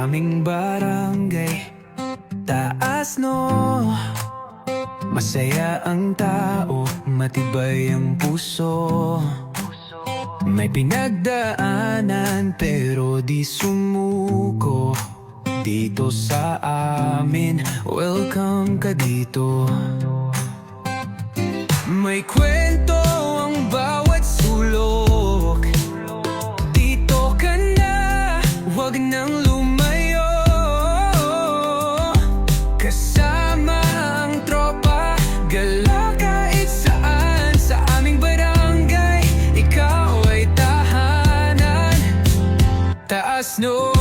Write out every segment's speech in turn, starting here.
aming barangay. Taas no, masaya ang tao, matibay ang puso. May pinagdaanan pero di sumuko. Dito sa amin, welcome ka dito. May kwento ang bawat sulok. Dito ka na, wag nang lumayo. Kasama ang tropa, gala kahit saan. Sa aming barangay, ikaw ay tahanan. Taas no,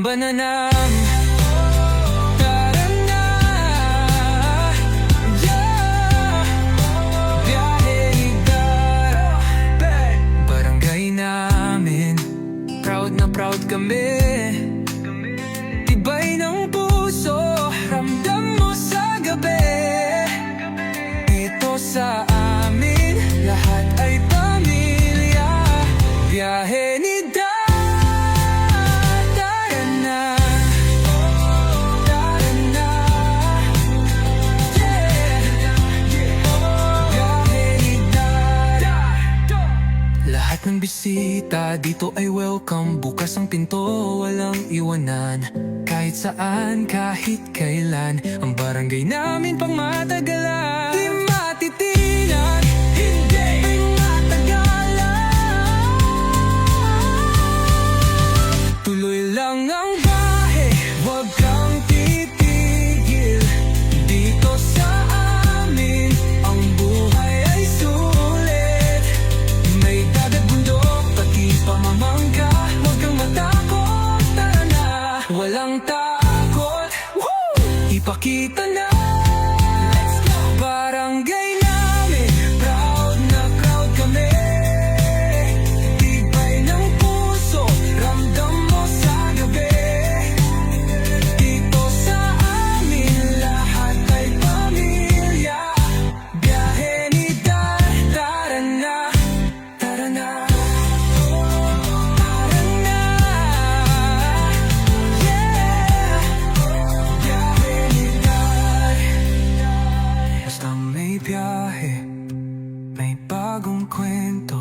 bananam. Tara na, yeah. Biyahe higara. Barangay namin, proud na proud kami. Tibay ng puso, ramdam mo sa gabi. Ito sa amin, lahat ay pamilya. Biyahe ni ng bisita dito ay welcome. Bukas ang pinto, walang iwanan. Kahit saan, kahit kailan, ang barangay namin pang matagalan. Di matitinan, hindi matagalan. Tuloy lang ang bahe, wag kang titigil. Dito sa amin, ang buhay ay sulit. May pamamangka, huwag kang matakot, tara na. Walang takot, woo! Ipakita na. Let's go! Barangay namin, proud na proud kami. Tibay ng puso, ramdam mo sa gabi. Dito sa amin, lahat ay pamilya. Biyahe ni Dad, tara na, tara na. Biyahe, may bagong kwento.